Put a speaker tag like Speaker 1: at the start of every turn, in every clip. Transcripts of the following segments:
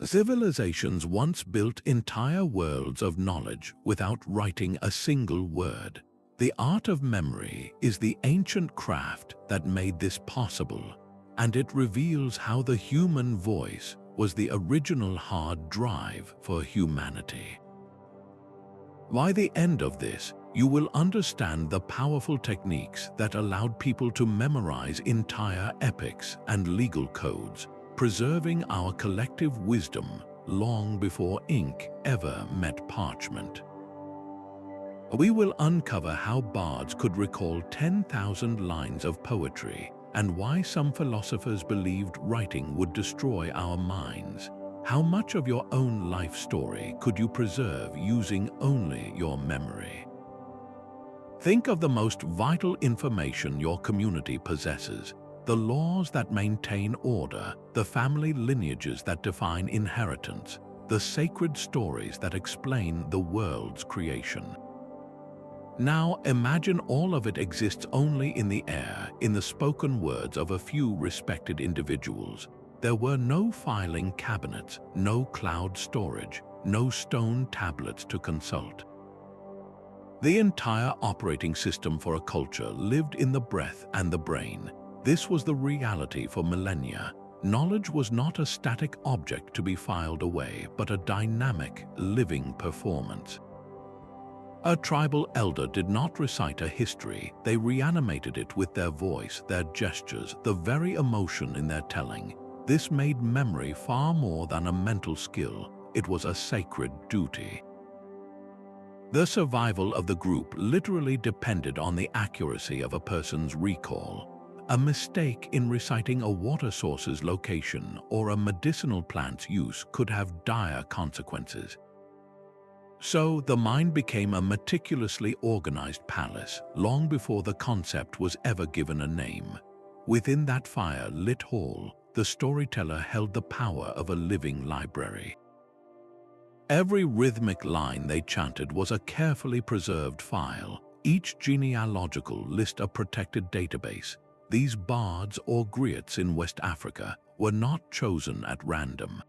Speaker 1: Civilizations once built entire worlds of knowledge without writing a single word. The art of memory is the ancient craft that made this possible, and it reveals how the human voice was the original hard drive for humanity. By the end of this, you will understand the powerful techniques that allowed people to memorize entire epics and legal codes, preserving our collective wisdom long before ink ever met parchment. We will uncover how bards could recall 10,000 lines of poetry and why some philosophers believed writing would destroy our minds. How much of your own life story could you preserve using only your memory? Think of the most vital information your community possesses: the laws that maintain order, the family lineages that define inheritance, the sacred stories that explain the world's creation. Now imagine all of it exists only in the air, in the spoken words of a few respected individuals. There were no filing cabinets, no cloud storage, no stone tablets to consult. The entire operating system for a culture lived in the breath and the brain. This was the reality for millennia. Knowledge was not a static object to be filed away, but a dynamic, living performance. A tribal elder did not recite a history, they reanimated it with their voice, their gestures, the very emotion in their telling. This made memory far more than a mental skill, it was a sacred duty. The survival of the group literally depended on the accuracy of a person's recall. A mistake in reciting a water source's location or a medicinal plant's use could have dire consequences. So the mind became a meticulously organized palace long before the concept was ever given a name. Within that fire-lit hall, the storyteller held the power of a living library. Every rhythmic line they chanted was a carefully preserved file, each genealogical list a protected database. These bards or griots in West Africa were not chosen at random.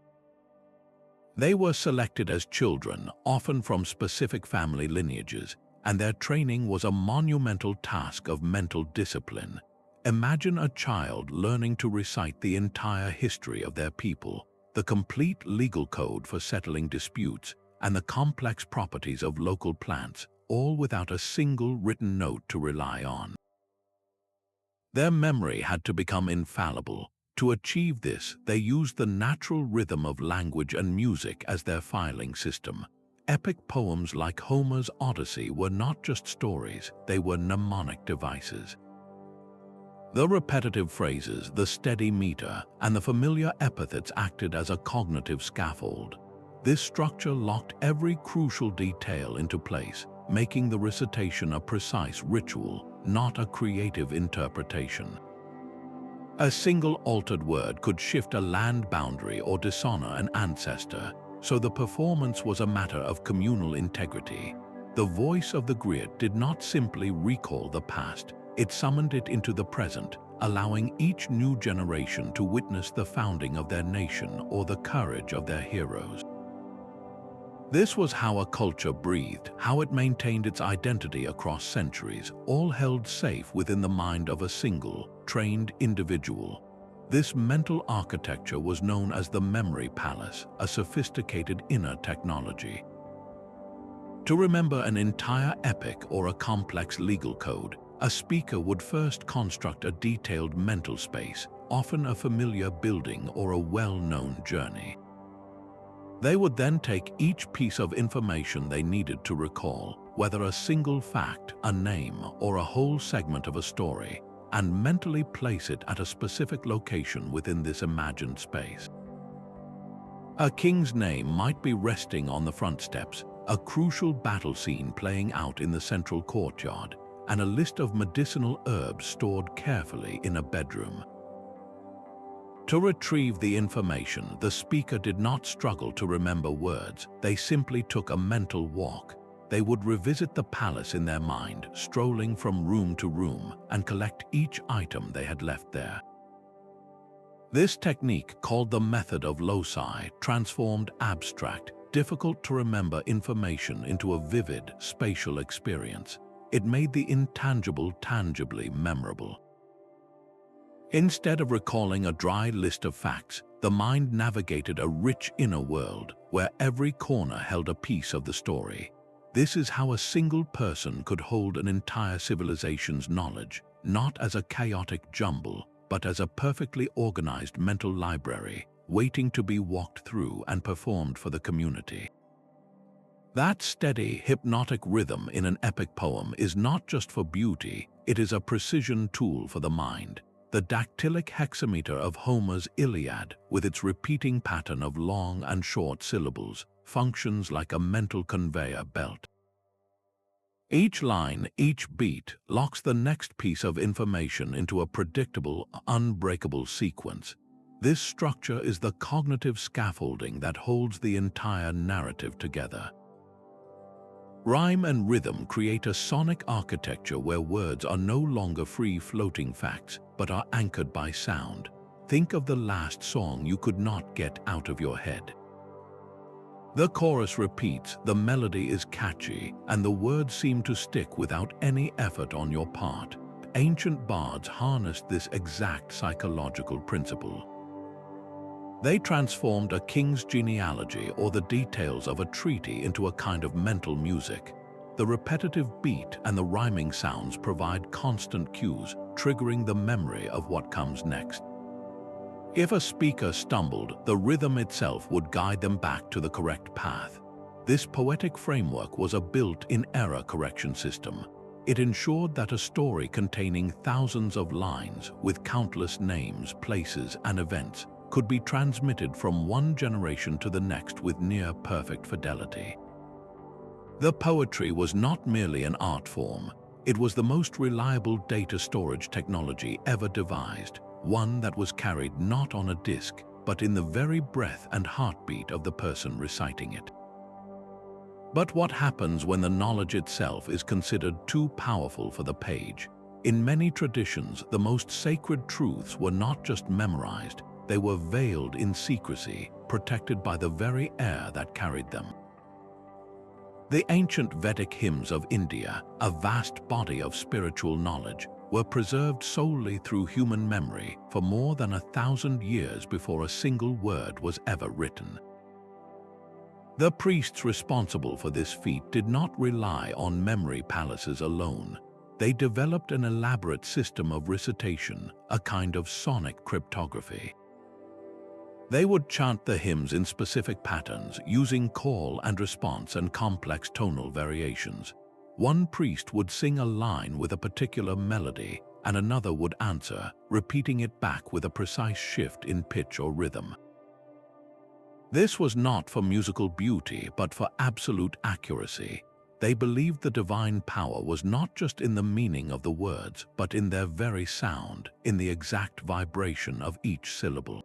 Speaker 1: They were selected as children, often from specific family lineages, and their training was a monumental task of mental discipline. Imagine a child learning to recite the entire history of their people, the complete legal code for settling disputes, and the complex properties of local plants, all without a single written note to rely on. Their memory had to become infallible. To achieve this, they used the natural rhythm of language and music as their filing system. Epic poems like Homer's Odyssey were not just stories, they were mnemonic devices. The repetitive phrases, the steady meter, and the familiar epithets acted as a cognitive scaffold. This structure locked every crucial detail into place, making the recitation a precise ritual, not a creative interpretation. A single altered word could shift a land boundary or dishonor an ancestor, so the performance was a matter of communal integrity. The voice of the griot did not simply recall the past, it summoned it into the present, allowing each new generation to witness the founding of their nation or the courage of their heroes. This was how a culture breathed, how it maintained its identity across centuries, all held safe within the mind of a single, trained individual. This mental architecture was known as the memory palace, a sophisticated inner technology. To remember an entire epic or a complex legal code, a speaker would first construct a detailed mental space, often a familiar building or a well-known journey. They would then take each piece of information they needed to recall, whether a single fact, a name, or a whole segment of a story, and mentally place it at a specific location within this imagined space. A king's name might be resting on the front steps, a crucial battle scene playing out in the central courtyard, and a list of medicinal herbs stored carefully in a bedroom. To retrieve the information, the speaker did not struggle to remember words, they simply took a mental walk. They would revisit the palace in their mind, strolling from room to room, and collect each item they had left there. This technique, called the method of loci, transformed abstract, difficult-to-remember information into a vivid, spatial experience. It made the intangible tangibly memorable. Instead of recalling a dry list of facts, the mind navigated a rich inner world where every corner held a piece of the story. This is how a single person could hold an entire civilization's knowledge, not as a chaotic jumble, but as a perfectly organized mental library, waiting to be walked through and performed for the community. That steady, hypnotic rhythm in an epic poem is not just for beauty, it is a precision tool for the mind. The dactylic hexameter of Homer's Iliad, with its repeating pattern of long and short syllables, functions like a mental conveyor belt. Each line, each beat, locks the next piece of information into a predictable, unbreakable sequence. This structure is the cognitive scaffolding that holds the entire narrative together. Rhyme and rhythm create a sonic architecture where words are no longer free-floating facts, but are anchored by sound. Think of the last song you could not get out of your head. The chorus repeats, the melody is catchy, and the words seem to stick without any effort on your part. Ancient bards harnessed this exact psychological principle. They transformed a king's genealogy or the details of a treaty into a kind of mental music. The repetitive beat and the rhyming sounds provide constant cues, triggering the memory of what comes next. If a speaker stumbled, the rhythm itself would guide them back to the correct path. This poetic framework was a built-in error correction system. It ensured that a story containing thousands of lines with countless names, places, and events could be transmitted from one generation to the next with near-perfect fidelity. The poetry was not merely an art form, it was the most reliable data storage technology ever devised, one that was carried not on a disk, but in the very breath and heartbeat of the person reciting it. But what happens when the knowledge itself is considered too powerful for the page? In many traditions, the most sacred truths were not just memorized, they were veiled in secrecy, protected by the very air that carried them. The ancient Vedic hymns of India, a vast body of spiritual knowledge, were preserved solely through human memory for more than 1,000 years before a single word was ever written. The priests responsible for this feat did not rely on memory palaces alone. They developed an elaborate system of recitation, a kind of sonic cryptography. They would chant the hymns in specific patterns, using call and response and complex tonal variations. One priest would sing a line with a particular melody, and another would answer, repeating it back with a precise shift in pitch or rhythm. This was not for musical beauty, but for absolute accuracy. They believed the divine power was not just in the meaning of the words, but in their very sound, in the exact vibration of each syllable.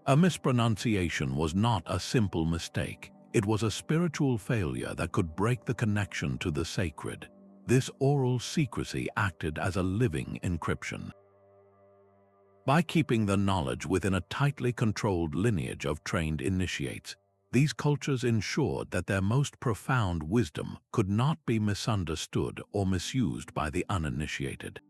Speaker 1: A mispronunciation was not a simple mistake. It was a spiritual failure that could break the connection to the sacred. This oral secrecy acted as a living encryption. By keeping the knowledge within a tightly controlled lineage of trained initiates, these cultures ensured that their most profound wisdom could not be misunderstood or misused by the uninitiated.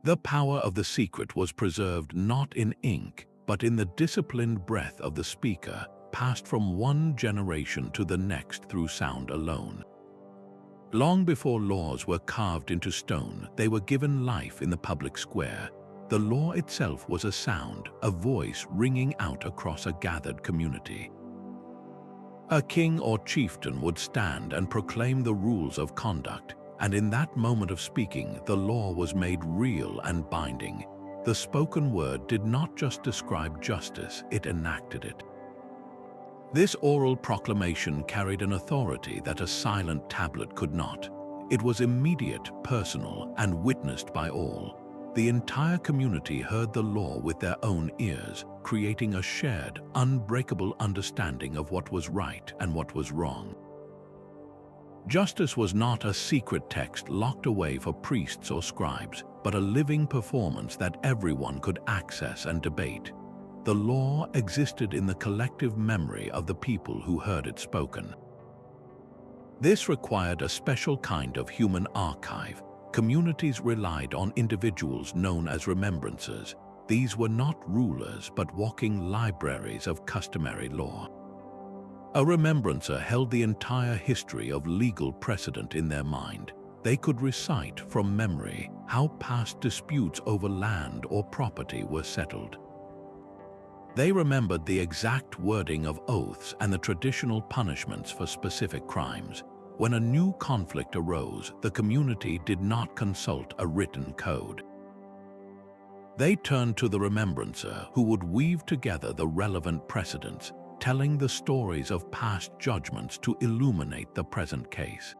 Speaker 1: The power of the secret was preserved not in ink, but in the disciplined breath of the speaker, passed from one generation to the next through sound alone. Long before laws were carved into stone, they were given life in the public square. The law itself was a sound, a voice ringing out across a gathered community. A king or chieftain would stand and proclaim the rules of conduct, and in that moment of speaking, the law was made real and binding. The spoken word did not just describe justice, it enacted it. This oral proclamation carried an authority that a silent tablet could not. It was immediate, personal, and witnessed by all. The entire community heard the law with their own ears, creating a shared, unbreakable understanding of what was right and what was wrong. Justice was not a secret text locked away for priests or scribes, but a living performance that everyone could access and debate. The law existed in the collective memory of the people who heard it spoken. This required a special kind of human archive. Communities relied on individuals known as remembrancers. These were not rulers, but walking libraries of customary law. A remembrancer held the entire history of legal precedent in their mind. They could recite from memory how past disputes over land or property were settled. They remembered the exact wording of oaths and the traditional punishments for specific crimes. When a new conflict arose, the community did not consult a written code. They turned to the remembrancer, who would weave together the relevant precedents, telling the stories of past judgments to illuminate the present case.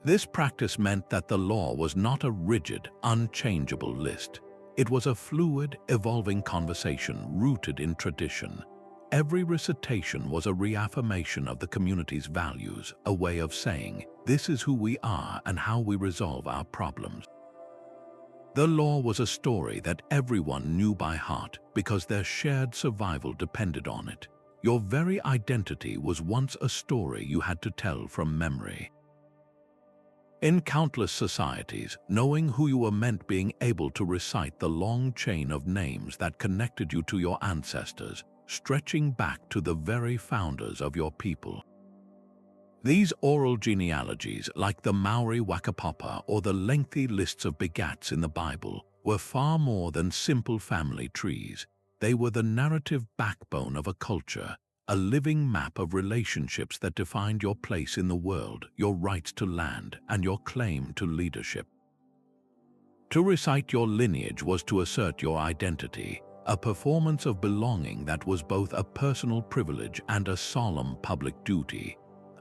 Speaker 1: This practice meant that the law was not a rigid, unchangeable list. It was a fluid, evolving conversation rooted in tradition. Every recitation was a reaffirmation of the community's values, a way of saying, "This is who we are and how we resolve our problems." The law was a story that everyone knew by heart because their shared survival depended on it. Your very identity was once a story you had to tell from memory. In countless societies, knowing who you were meant being able to recite the long chain of names that connected you to your ancestors, stretching back to the very founders of your people. These oral genealogies, like the Maori Whakapapa or the lengthy lists of begats in the Bible, were far more than simple family trees. They were the narrative backbone of a culture, a living map of relationships that defined your place in the world, your rights to land, and your claim to leadership. To recite your lineage was to assert your identity, a performance of belonging that was both a personal privilege and a solemn public duty.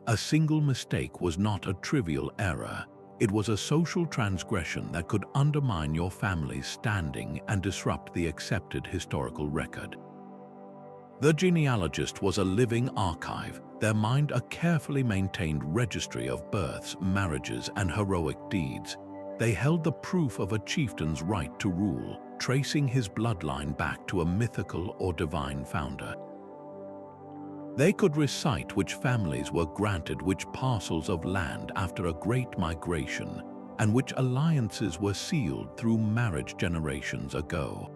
Speaker 1: A single mistake was not a trivial error. It was a social transgression that could undermine your family's standing and disrupt the accepted historical record. The genealogist was a living archive, their mind a carefully maintained registry of births, marriages, and heroic deeds. They held the proof of a chieftain's right to rule, tracing his bloodline back to a mythical or divine founder. They could recite which families were granted which parcels of land after a great migration, and which alliances were sealed through marriage generations ago.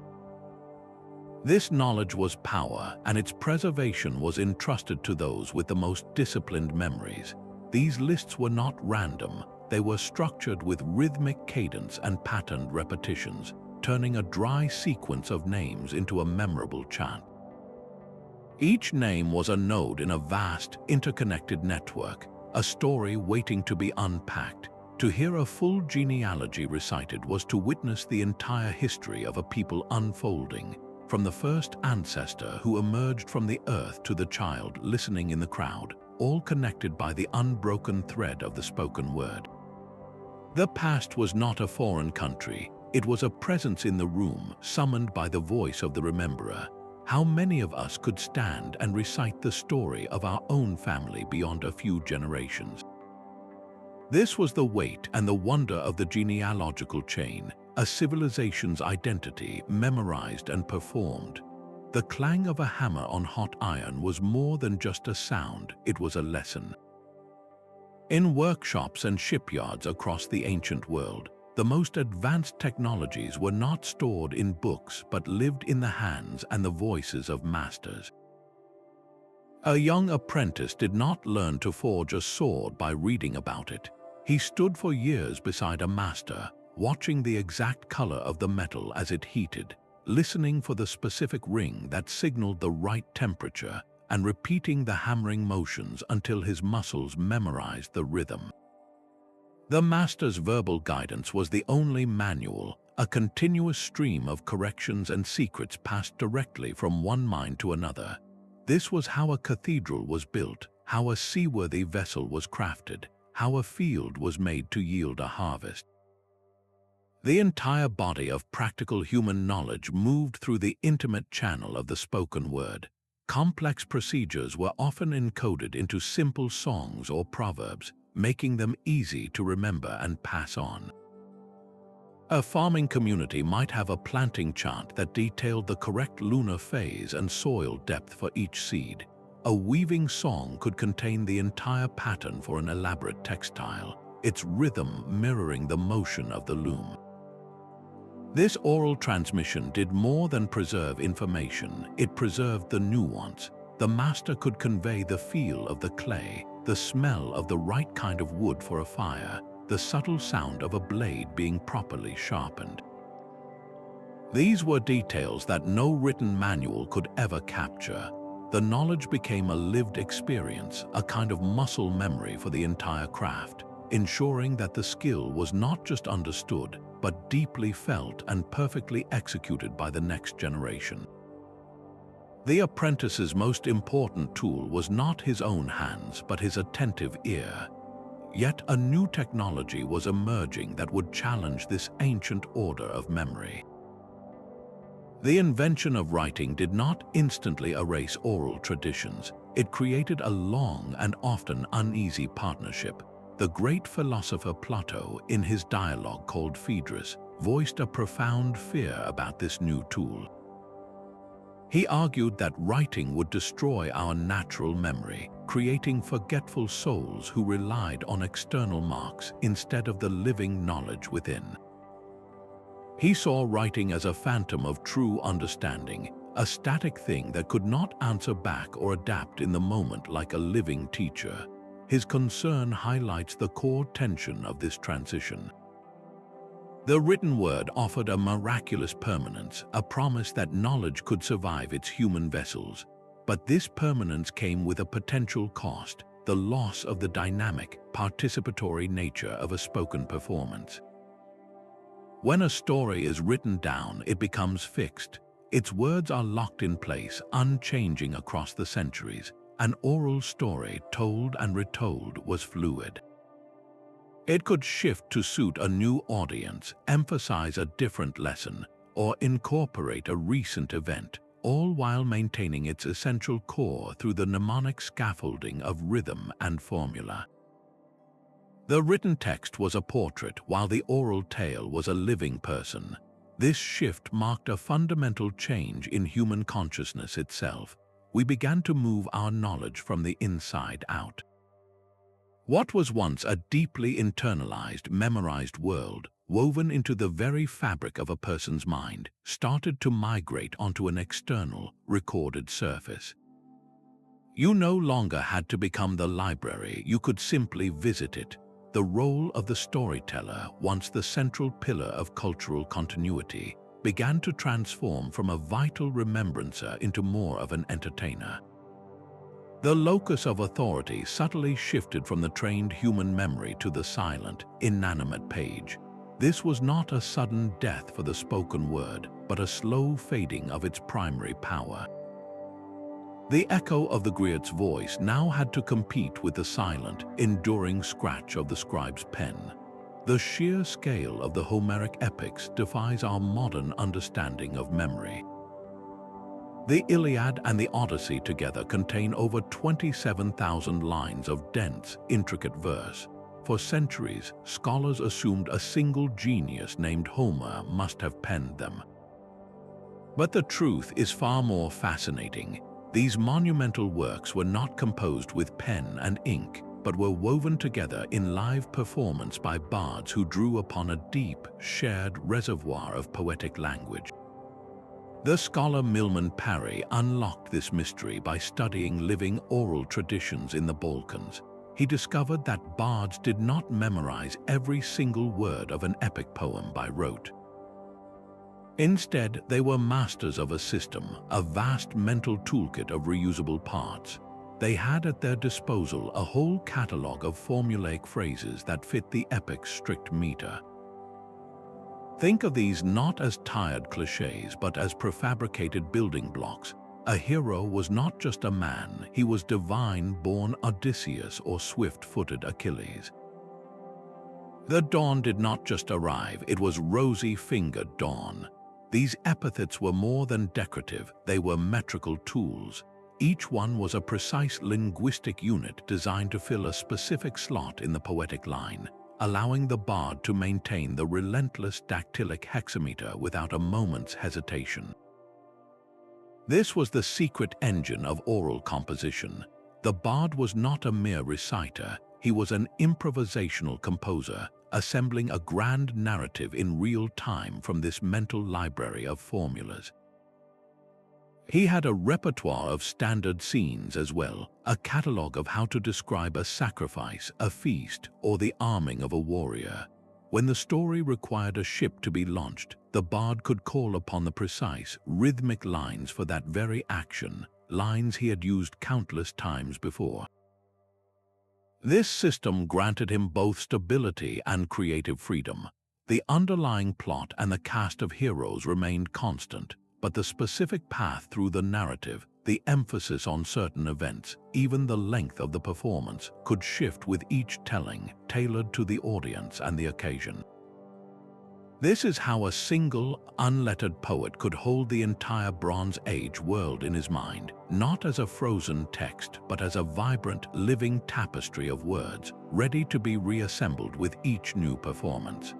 Speaker 1: This knowledge was power, and its preservation was entrusted to those with the most disciplined memories. These lists were not random. They were structured with rhythmic cadence and patterned repetitions, turning a dry sequence of names into a memorable chant. Each name was a node in a vast, interconnected network, a story waiting to be unpacked. To hear a full genealogy recited was to witness the entire history of a people unfolding, from the first ancestor who emerged from the earth to the child listening in the crowd, all connected by the unbroken thread of the spoken word. The past was not a foreign country. It was a presence in the room, summoned by the voice of the rememberer. How many of us could stand and recite the story of our own family beyond a few generations? This was the weight and the wonder of the genealogical chain, a civilization's identity memorized and performed. The clang of a hammer on hot iron was more than just a sound, it was a lesson. In workshops and shipyards across the ancient world, the most advanced technologies were not stored in books but lived in the hands and the voices of masters. A young apprentice did not learn to forge a sword by reading about it. He stood for years beside a master, watching the exact color of the metal as it heated, listening for the specific ring that signaled the right temperature, and repeating the hammering motions until his muscles memorized the rhythm. The master's verbal guidance was the only manual, a continuous stream of corrections and secrets passed directly from one mind to another. This was how a cathedral was built, how a seaworthy vessel was crafted, how a field was made to yield a harvest. The entire body of practical human knowledge moved through the intimate channel of the spoken word. Complex procedures were often encoded into simple songs or proverbs, making them easy to remember and pass on. A farming community might have a planting chart that detailed the correct lunar phase and soil depth for each seed. A weaving song could contain the entire pattern for an elaborate textile, its rhythm mirroring the motion of the loom. This oral transmission did more than preserve information, it preserved the nuance. The master could convey the feel of the clay, the smell of the right kind of wood for a fire, the subtle sound of a blade being properly sharpened. These were details that no written manual could ever capture. The knowledge became a lived experience, a kind of muscle memory for the entire craft, ensuring that the skill was not just understood, but deeply felt and perfectly executed by the next generation. The apprentice's most important tool was not his own hands, but his attentive ear. Yet a new technology was emerging that would challenge this ancient order of memory. The invention of writing did not instantly erase oral traditions. It created a long and often uneasy partnership. The great philosopher Plato, in his dialogue called Phaedrus, voiced a profound fear about this new tool. He argued that writing would destroy our natural memory, creating forgetful souls who relied on external marks instead of the living knowledge within. He saw writing as a phantom of true understanding, a static thing that could not answer back or adapt in the moment like a living teacher. His concern highlights the core tension of this transition. The written word offered a miraculous permanence, a promise that knowledge could survive its human vessels. But this permanence came with a potential cost, the loss of the dynamic, participatory nature of a spoken performance. When a story is written down, it becomes fixed. Its words are locked in place, unchanging across the centuries. An oral story, told and retold, was fluid. It could shift to suit a new audience, emphasize a different lesson, or incorporate a recent event, all while maintaining its essential core through the mnemonic scaffolding of rhythm and formula. The written text was a portrait, while the oral tale was a living person. This shift marked a fundamental change in human consciousness itself. We began to move our knowledge from the inside out. What was once a deeply internalized, memorized world, woven into the very fabric of a person's mind, started to migrate onto an external, recorded surface. You no longer had to become the library, you could simply visit it. The role of the storyteller, once the central pillar of cultural continuity, began to transform from a vital remembrancer into more of an entertainer. The locus of authority subtly shifted from the trained human memory to the silent, inanimate page. This was not a sudden death for the spoken word, but a slow fading of its primary power. The echo of the Griot's voice now had to compete with the silent, enduring scratch of the scribe's pen. The sheer scale of the Homeric epics defies our modern understanding of memory. The Iliad and the Odyssey together contain over 27,000 lines of dense, intricate verse. For centuries, scholars assumed a single genius named Homer must have penned them. But the truth is far more fascinating. These monumental works were not composed with pen and ink, but were woven together in live performance by bards who drew upon a deep, shared reservoir of poetic language. The scholar Milman Parry unlocked this mystery by studying living oral traditions in the Balkans. He discovered that bards did not memorize every single word of an epic poem by rote. Instead, they were masters of a system, a vast mental toolkit of reusable parts. They had at their disposal a whole catalogue of formulaic phrases that fit the epic's strict meter. Think of these not as tired clichés, but as prefabricated building blocks. A hero was not just a man, he was divine-born Odysseus or swift-footed Achilles. The dawn did not just arrive, it was rosy-fingered dawn. These epithets were more than decorative, they were metrical tools. Each one was a precise linguistic unit designed to fill a specific slot in the poetic line, allowing the bard to maintain the relentless dactylic hexameter without a moment's hesitation. This was the secret engine of oral composition. The bard was not a mere reciter, he was an improvisational composer, assembling a grand narrative in real time from this mental library of formulas. He had a repertoire of standard scenes as well, a catalogue of how to describe a sacrifice, a feast, or the arming of a warrior. When the story required a ship to be launched, the bard could call upon the precise, rhythmic lines for that very action, lines he had used countless times before. This system granted him both stability and creative freedom. The underlying plot and the cast of heroes remained constant, but the specific path through the narrative, the emphasis on certain events, even the length of the performance, could shift with each telling, tailored to the audience and the occasion. This is how a single, unlettered poet could hold the entire Bronze Age world in his mind, not as a frozen text, but as a vibrant, living tapestry of words, ready to be reassembled with each new performance.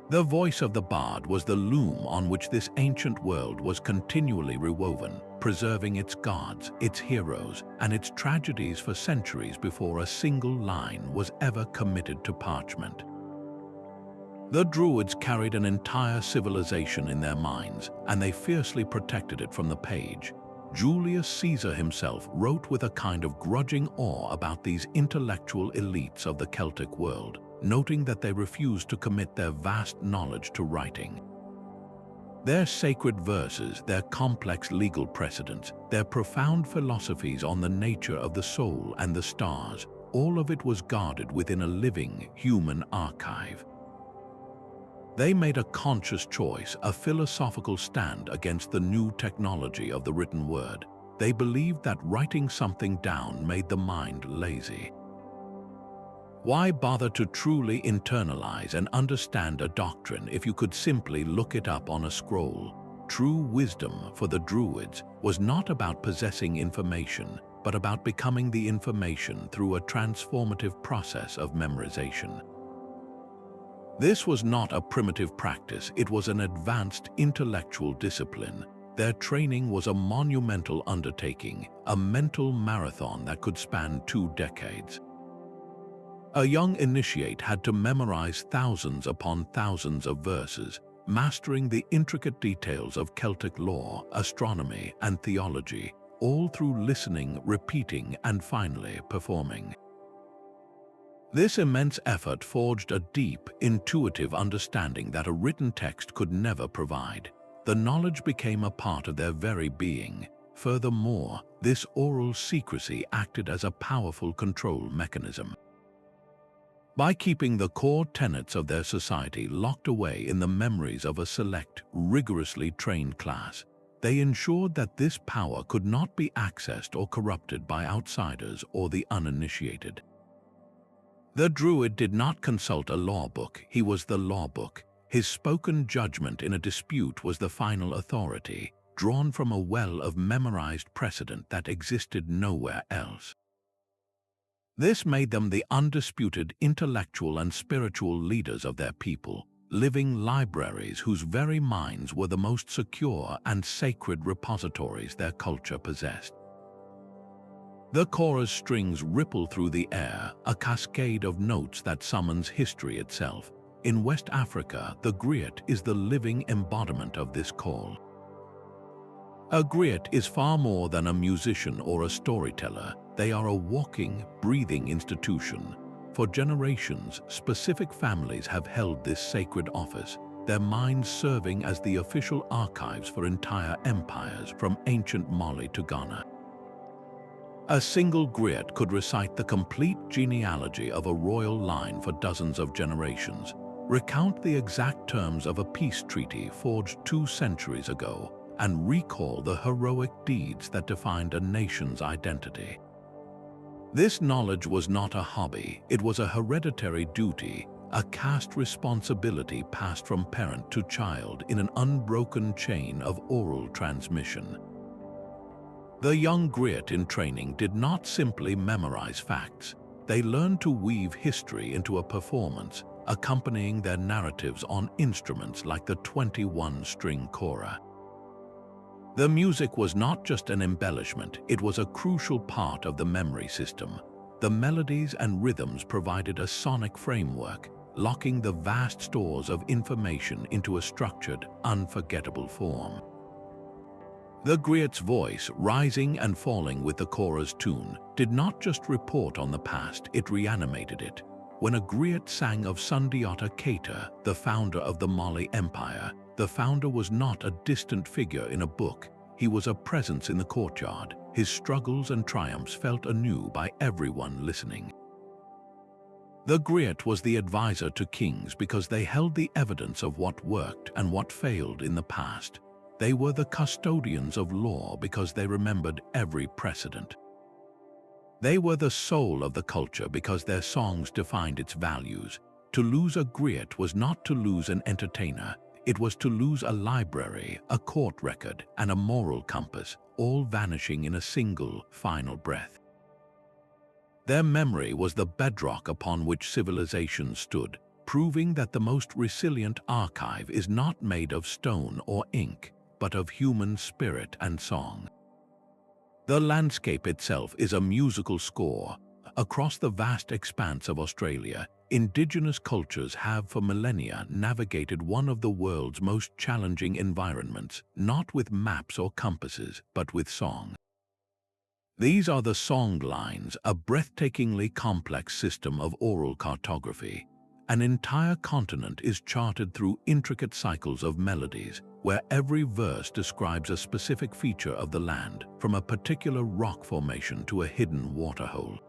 Speaker 1: The voice of the bard was the loom on which this ancient world was continually rewoven, preserving its gods, its heroes, and its tragedies for centuries before a single line was ever committed to parchment. The Druids carried an entire civilization in their minds, and they fiercely protected it from the page. Julius Caesar himself wrote with a kind of grudging awe about these intellectual elites of the Celtic world, noting that they refused to commit their vast knowledge to writing. Their sacred verses, their complex legal precedents, their profound philosophies on the nature of the soul and the stars, all of it was guarded within a living, human archive. They made a conscious choice, a philosophical stand against the new technology of the written word. They believed that writing something down made the mind lazy. Why bother to truly internalize and understand a doctrine if you could simply look it up on a scroll? True wisdom for the Druids was not about possessing information, but about becoming the information through a transformative process of memorization. This was not a primitive practice, it was an advanced intellectual discipline. Their training was a monumental undertaking, a mental marathon that could span 2 decades. A young initiate had to memorize thousands upon thousands of verses, mastering the intricate details of Celtic lore, astronomy, and theology, all through listening, repeating, and finally performing. This immense effort forged a deep, intuitive understanding that a written text could never provide. The knowledge became a part of their very being. Furthermore, this oral secrecy acted as a powerful control mechanism. By keeping the core tenets of their society locked away in the memories of a select, rigorously trained class, they ensured that this power could not be accessed or corrupted by outsiders or the uninitiated. The Druid did not consult a law book, he was the law book. His spoken judgment in a dispute was the final authority, drawn from a well of memorized precedent that existed nowhere else. This made them the undisputed intellectual and spiritual leaders of their people, living libraries whose very minds were the most secure and sacred repositories their culture possessed. The chorus strings ripple through the air, a cascade of notes that summons history itself. In West Africa, the griot is the living embodiment of this call. A griot is far more than a musician or a storyteller. They are a walking, breathing institution. For generations, specific families have held this sacred office, their minds serving as the official archives for entire empires from ancient Mali to Ghana. A single griot could recite the complete genealogy of a royal line for dozens of generations, recount the exact terms of a peace treaty forged 2 centuries ago, and recall the heroic deeds that defined a nation's identity. This knowledge was not a hobby, it was a hereditary duty, a caste responsibility passed from parent to child in an unbroken chain of oral transmission. The young Griot in training did not simply memorize facts. They learned to weave history into a performance, accompanying their narratives on instruments like the 21-string kora. The music was not just an embellishment, it was a crucial part of the memory system. The melodies and rhythms provided a sonic framework, locking the vast stores of information into a structured, unforgettable form. The Griot's voice, rising and falling with the kora's tune, did not just report on the past, it reanimated it. When a Griot sang of Sundiata Keita, the founder of the Mali Empire, the founder was not a distant figure in a book, he was a presence in the courtyard. His struggles and triumphs felt anew by everyone listening. The Griot was the advisor to kings because they held the evidence of what worked and what failed in the past. They were the custodians of law because they remembered every precedent. They were the soul of the culture because their songs defined its values. To lose a Griot was not to lose an entertainer, it was to lose a library, a court record, and a moral compass, all vanishing in a single, final breath. Their memory was the bedrock upon which civilization stood, proving that the most resilient archive is not made of stone or ink, but of human spirit and song. The landscape itself is a musical score. Across the vast expanse of Australia, indigenous cultures have for millennia navigated one of the world's most challenging environments, not with maps or compasses, but with song. These are the song lines, a breathtakingly complex system of oral cartography. An entire continent is charted through intricate cycles of melodies, where every verse describes a specific feature of the land, from a particular rock formation to a hidden waterhole.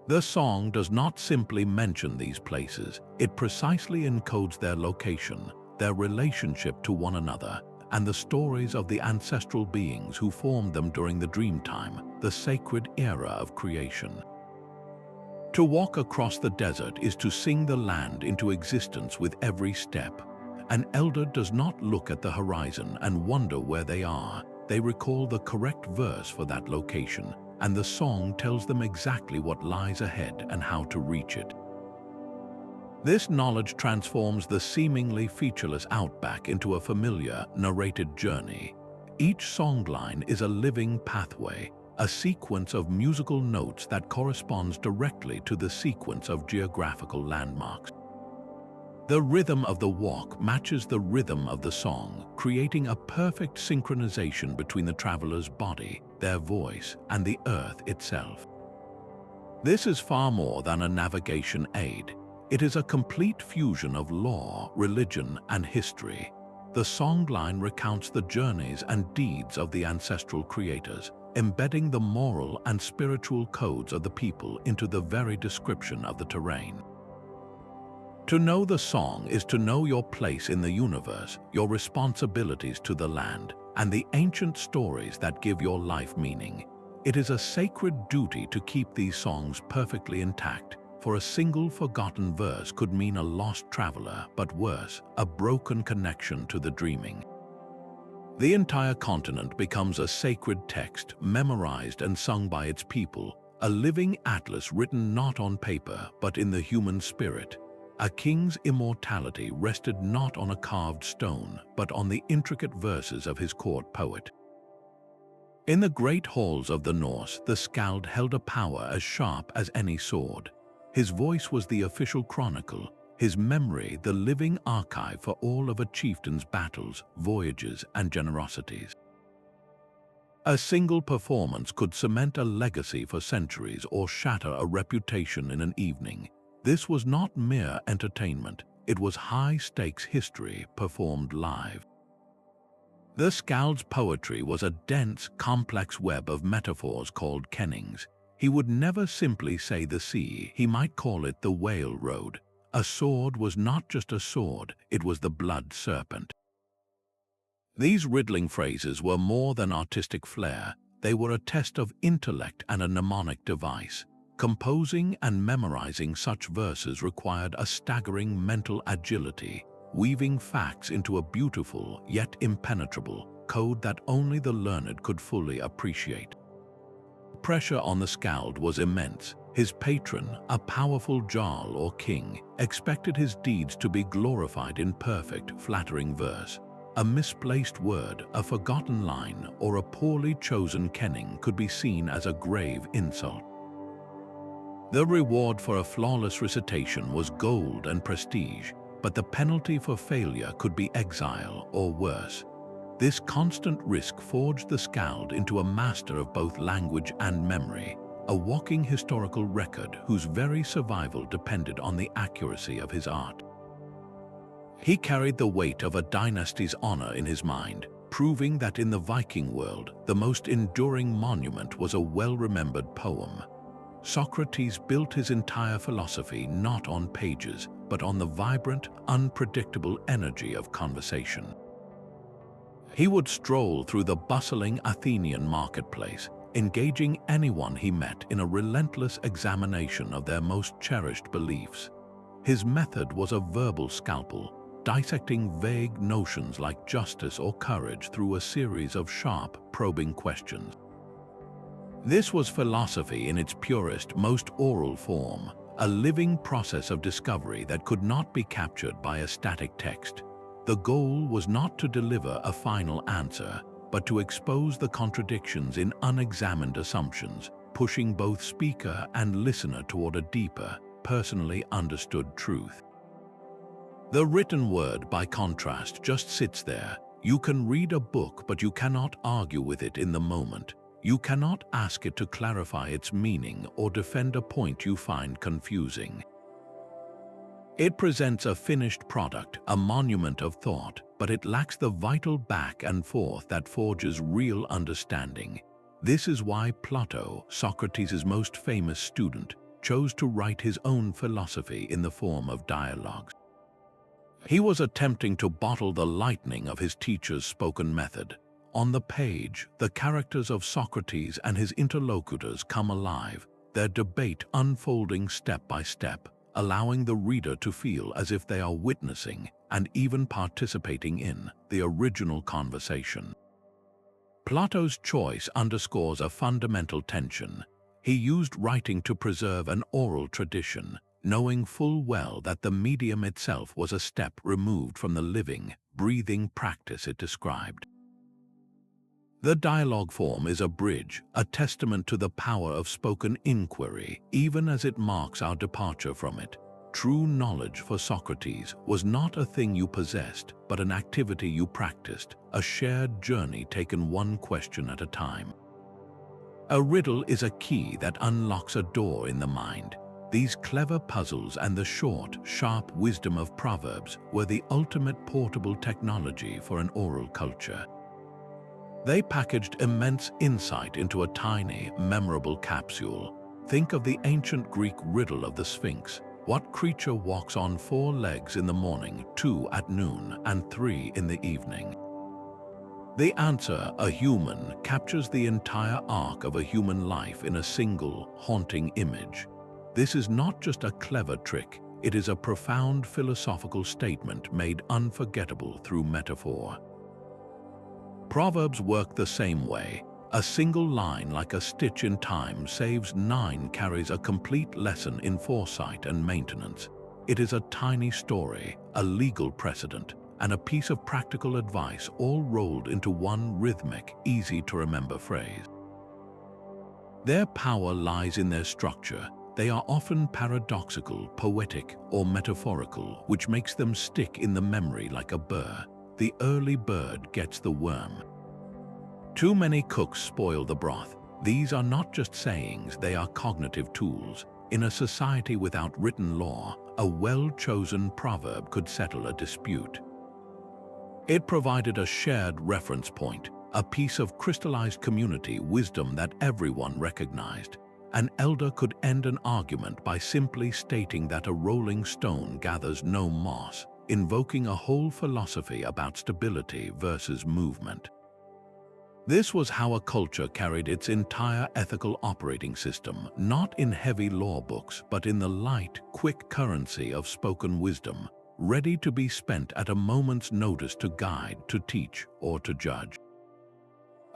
Speaker 1: The song does not simply mention these places, it precisely encodes their location, their relationship to one another, and the stories of the ancestral beings who formed them during the Dreamtime, the sacred era of creation. To walk across the desert is to sing the land into existence with every step. An elder does not look at the horizon and wonder where they are. They recall the correct verse for that location, and the song tells them exactly what lies ahead and how to reach it. This knowledge transforms the seemingly featureless outback into a familiar, narrated journey. Each songline is a living pathway, a sequence of musical notes that corresponds directly to the sequence of geographical landmarks. The rhythm of the walk matches the rhythm of the song, creating a perfect synchronization between the traveler's body, their voice, and the earth itself. This is far more than a navigation aid. It is a complete fusion of law, religion, and history. The songline recounts the journeys and deeds of the ancestral creators, embedding the moral and spiritual codes of the people into the very description of the terrain. To know the song is to know your place in the universe, your responsibilities to the land, and the ancient stories that give your life meaning. It is a sacred duty to keep these songs perfectly intact, for a single forgotten verse could mean a lost traveler, but worse, a broken connection to the dreaming. The entire continent becomes a sacred text, memorized and sung by its people, a living atlas written not on paper, but in the human spirit. A king's immortality rested not on a carved stone, but on the intricate verses of his court poet. In the great halls of the Norse, the skald held a power as sharp as any sword. His voice was the official chronicle, his memory the living archive for all of a chieftain's battles, voyages, and generosities. A single performance could cement a legacy for centuries or shatter a reputation in an evening. This was not mere entertainment, it was high-stakes history performed live. The skald's poetry was a dense, complex web of metaphors called kennings. He would never simply say the sea, he might call it the whale road. A sword was not just a sword, it was the blood serpent. These riddling phrases were more than artistic flair, they were a test of intellect and a mnemonic device. Composing and memorizing such verses required a staggering mental agility, weaving facts into a beautiful yet impenetrable, code that only the learned could fully appreciate. Pressure on the skald was immense. His patron, a powerful jarl or king, expected his deeds to be glorified in perfect, flattering verse. A misplaced word, a forgotten line, or a poorly chosen kenning could be seen as a grave insult. The reward for a flawless recitation was gold and prestige, but the penalty for failure could be exile or worse. This constant risk forged the skald into a master of both language and memory, a walking historical record whose very survival depended on the accuracy of his art. He carried the weight of a dynasty's honor in his mind, proving that in the Viking world, the most enduring monument was a well-remembered poem. Socrates built his entire philosophy not on pages, but on the vibrant, unpredictable energy of conversation. He would stroll through the bustling Athenian marketplace, engaging anyone he met in a relentless examination of their most cherished beliefs. His method was a verbal scalpel, dissecting vague notions like justice or courage through a series of sharp, probing questions. This was philosophy in its purest, most oral form, a living process of discovery that could not be captured by a static text. The goal was not to deliver a final answer, but to expose the contradictions in unexamined assumptions, pushing both speaker and listener toward a deeper, personally understood truth. The written word, by contrast, just sits there. You can read a book, but you cannot argue with it in the moment. You cannot ask it to clarify its meaning or defend a point you find confusing. It presents a finished product, a monument of thought, but it lacks the vital back and forth that forges real understanding. This is why Plato, Socrates' most famous student, chose to write his own philosophy in the form of dialogues. He was attempting to bottle the lightning of his teacher's spoken method. On the page, the characters of Socrates and his interlocutors come alive, their debate unfolding step by step, allowing the reader to feel as if they are witnessing and even participating in the original conversation. Plato's choice underscores a fundamental tension. He used writing to preserve an oral tradition, knowing full well that the medium itself was a step removed from the living, breathing practice it described. The dialogue form is a bridge, a testament to the power of spoken inquiry, even as it marks our departure from it. True knowledge for Socrates was not a thing you possessed, but an activity you practiced, a shared journey taken one question at a time. A riddle is a key that unlocks a door in the mind. These clever puzzles and the short, sharp wisdom of Proverbs were the ultimate portable technology for an oral culture. They packaged immense insight into a tiny, memorable capsule. Think of the ancient Greek riddle of the Sphinx. What creature walks on 4 legs in the morning, 2 at noon, and 3 in the evening? The answer, a human, captures the entire arc of a human life in a single, haunting image. This is not just a clever trick, it is a profound philosophical statement made unforgettable through metaphor. Proverbs work the same way. A single line, like a stitch in time, saves 9, carries a complete lesson in foresight and maintenance. It is a tiny story, a legal precedent, and a piece of practical advice all rolled into one rhythmic, easy-to-remember phrase. Their power lies in their structure. They are often paradoxical, poetic, or metaphorical, which makes them stick in the memory like a burr. The early bird gets the worm. Too many cooks spoil the broth. These are not just sayings, they are cognitive tools. In a society without written law, a well-chosen proverb could settle a dispute. It provided a shared reference point, a piece of crystallized community wisdom that everyone recognized. An elder could end an argument by simply stating that a rolling stone gathers no moss, invoking a whole philosophy about stability versus movement. This was how a culture carried its entire ethical operating system, not in heavy law books, but in the light, quick currency of spoken wisdom, ready to be spent at a moment's notice to guide, to teach, or to judge.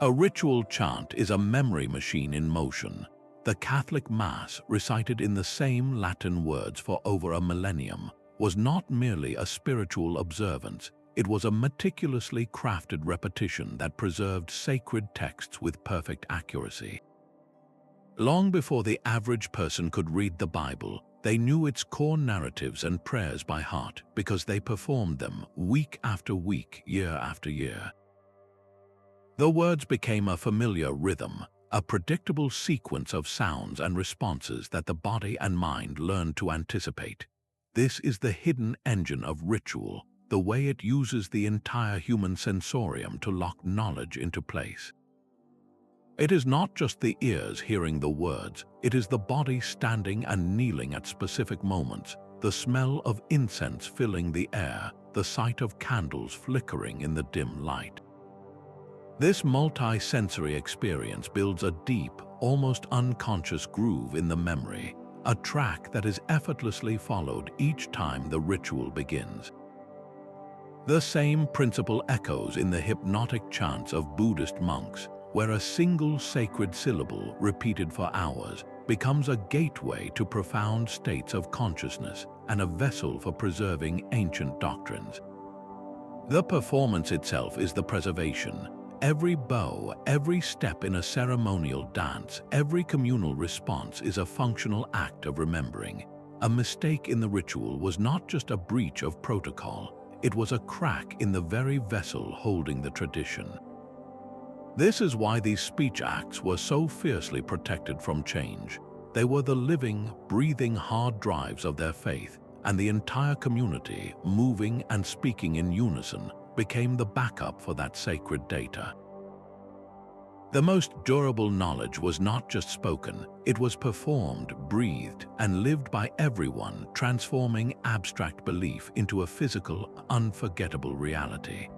Speaker 1: A ritual chant is a memory machine in motion. The Catholic Mass, recited in the same Latin words for over a millennium, was not merely a spiritual observance, it was a meticulously crafted repetition that preserved sacred texts with perfect accuracy. Long before the average person could read the Bible, they knew its core narratives and prayers by heart because they performed them week after week, year after year. The words became a familiar rhythm, a predictable sequence of sounds and responses that the body and mind learned to anticipate. This is the hidden engine of ritual, the way it uses the entire human sensorium to lock knowledge into place. It is not just the ears hearing the words, it is the body standing and kneeling at specific moments, the smell of incense filling the air, the sight of candles flickering in the dim light. This multi-sensory experience builds a deep, almost unconscious groove in the memory, a track that is effortlessly followed each time the ritual begins. The same principle echoes in the hypnotic chants of Buddhist monks, where a single sacred syllable repeated for hours becomes a gateway to profound states of consciousness and a vessel for preserving ancient doctrines. The performance itself is the preservation. Every bow, every step in a ceremonial dance, every communal response is a functional act of remembering. A mistake in the ritual was not just a breach of protocol, it was a crack in the very vessel holding the tradition. This is why these speech acts were so fiercely protected from change. They were the living, breathing hard drives of their faith, and the entire community, moving and speaking in unison, became the backup for that sacred data. The most durable knowledge was not just spoken, it was performed, breathed, and lived by everyone, transforming abstract belief into a physical, unforgettable reality.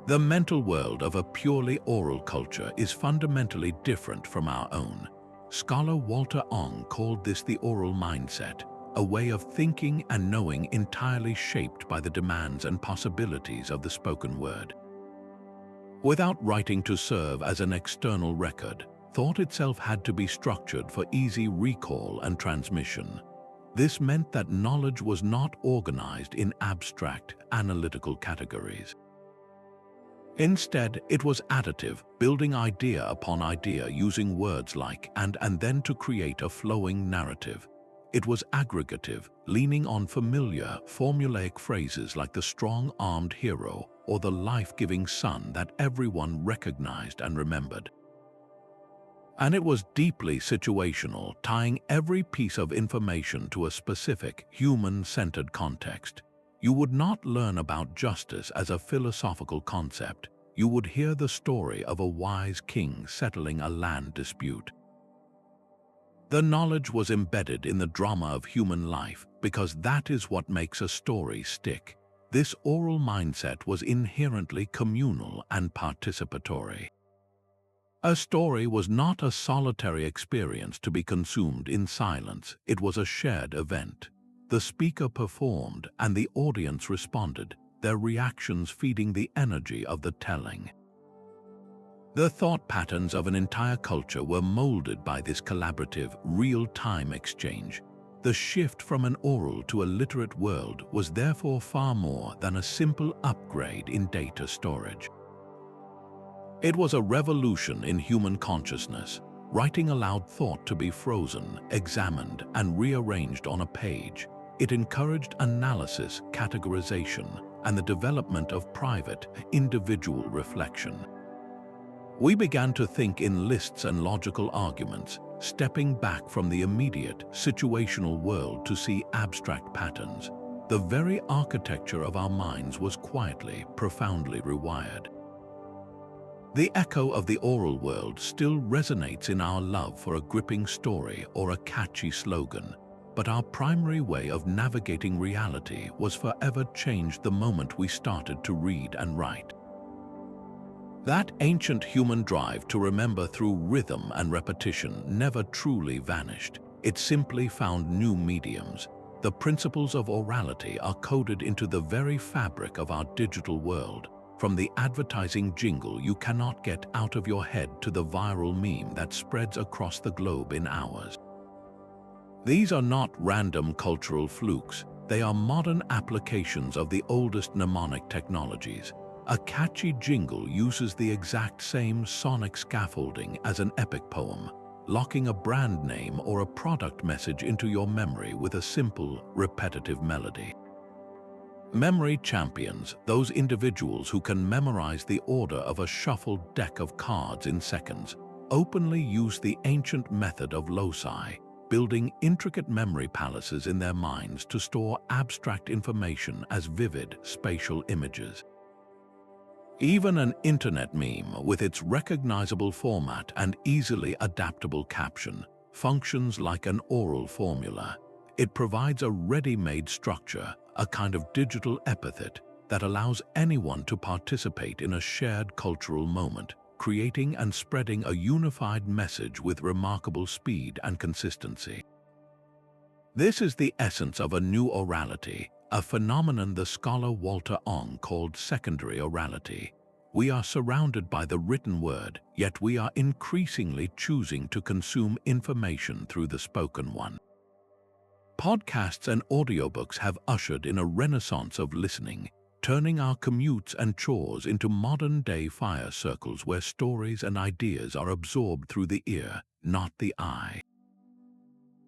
Speaker 1: The mental world of a purely oral culture is fundamentally different from our own. Scholar Walter Ong called this the oral mindset, a way of thinking and knowing entirely shaped by the demands and possibilities of the spoken word. Without writing to serve as an external record, thought itself had to be structured for easy recall and transmission. This meant that knowledge was not organized in abstract, analytical categories. Instead, it was additive, building idea upon idea using words like and then to create a flowing narrative. It was aggregative, leaning on familiar, formulaic phrases like the strong-armed hero or the life-giving son that everyone recognized and remembered. And it was deeply situational, tying every piece of information to a specific, human-centered context. You would not learn about justice as a philosophical concept. You would hear the story of a wise king settling a land dispute. The knowledge was embedded in the drama of human life because that is what makes a story stick. This oral mindset was inherently communal and participatory. A story was not a solitary experience to be consumed in silence, it was a shared event. The speaker performed and the audience responded, their reactions feeding the energy of the telling. The thought patterns of an entire culture were molded by this collaborative, real-time exchange. The shift from an oral to a literate world was therefore far more than a simple upgrade in data storage. It was a revolution in human consciousness. Writing allowed thought to be frozen, examined, and rearranged on a page. It encouraged analysis, categorization, and the development of private, individual reflection. We began to think in lists and logical arguments, stepping back from the immediate, situational world to see abstract patterns. The very architecture of our minds was quietly, profoundly rewired. The echo of the oral world still resonates in our love for a gripping story or a catchy slogan, but our primary way of navigating reality was forever changed the moment we started to read and write. That ancient human drive to remember through rhythm and repetition never truly vanished. It simply found new mediums. The principles of orality are coded into the very fabric of our digital world, from the advertising jingle you cannot get out of your head to the viral meme that spreads across the globe in hours. These are not random cultural flukes, they are modern applications of the oldest mnemonic technologies. A catchy jingle uses the exact same sonic scaffolding as an epic poem, locking a brand name or a product message into your memory with a simple, repetitive melody. Memory champions, those individuals who can memorize the order of a shuffled deck of cards in seconds, openly use the ancient method of loci, building intricate memory palaces in their minds to store abstract information as vivid spatial images. Even an internet meme, with its recognizable format and easily adaptable caption, functions like an oral formula. It provides a ready-made structure, a kind of digital epithet that allows anyone to participate in a shared cultural moment, creating and spreading a unified message with remarkable speed and consistency. This is the essence of a new orality, a phenomenon the scholar Walter Ong called secondary orality. We are surrounded by the written word, yet we are increasingly choosing to consume information through the spoken one. Podcasts and audiobooks have ushered in a renaissance of listening, turning our commutes and chores into modern-day fire circles where stories and ideas are absorbed through the ear, not the eye.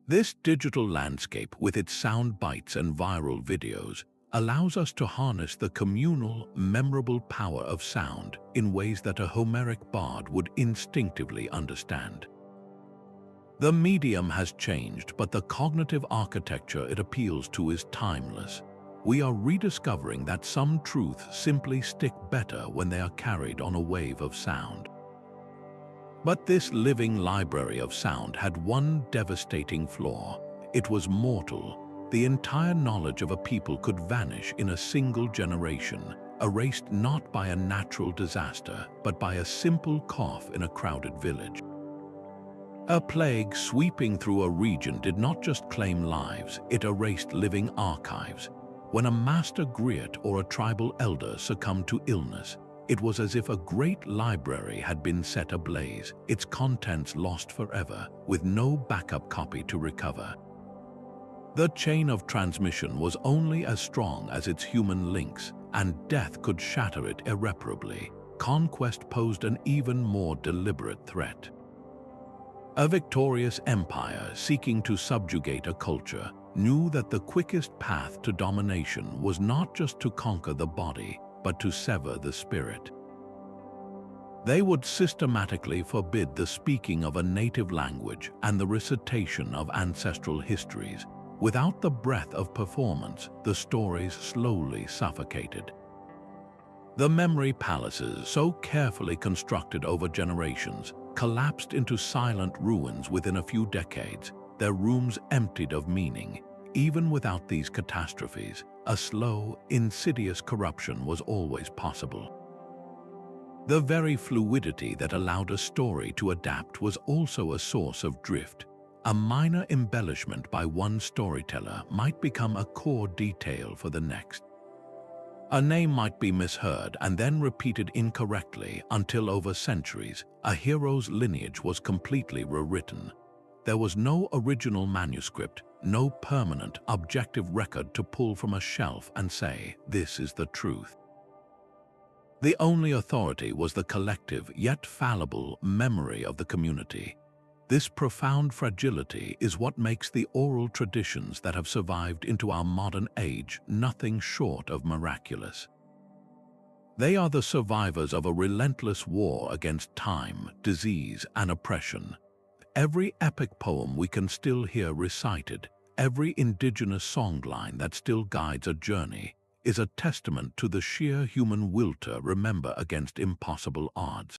Speaker 1: This digital landscape, with its sound bites and viral videos, allows us to harness the communal, memorable power of sound in ways that a Homeric bard would instinctively understand. The medium has changed, but the cognitive architecture it appeals to is timeless. We are rediscovering that some truths simply stick better when they are carried on a wave of sound. But this living library of sound had one devastating flaw. It was mortal. The entire knowledge of a people could vanish in a single generation, erased not by a natural disaster, but by a simple cough in a crowded village. A plague sweeping through a region did not just claim lives, it erased living archives. When a master griot or a tribal elder succumbed to illness, it was as if a great library had been set ablaze, its contents lost forever, with no backup copy to recover. The chain of transmission was only as strong as its human links, and death could shatter it irreparably. Conquest posed an even more deliberate threat. A victorious empire seeking to subjugate a culture knew that the quickest path to domination was not just to conquer the body, but to sever the spirit. They would systematically forbid the speaking of a native language and the recitation of ancestral histories. Without the breath of performance, the stories slowly suffocated. The memory palaces, so carefully constructed over generations, collapsed into silent ruins within a few decades, their rooms emptied of meaning. Even without these catastrophes, a slow, insidious corruption was always possible. The very fluidity that allowed a story to adapt was also a source of drift. A minor embellishment by one storyteller might become a core detail for the next. A name might be misheard and then repeated incorrectly until over centuries, a hero's lineage was completely rewritten. There was no original manuscript, no permanent, objective record to pull from a shelf and say, "This is the truth." The only authority was the collective, yet fallible, memory of the community. This profound fragility is what makes the oral traditions that have survived into our modern age nothing short of miraculous. They are the survivors of a relentless war against time, disease, and oppression. Every epic poem we can still hear recited, every indigenous songline that still guides a journey, is a testament to the sheer human will to remember against impossible odds.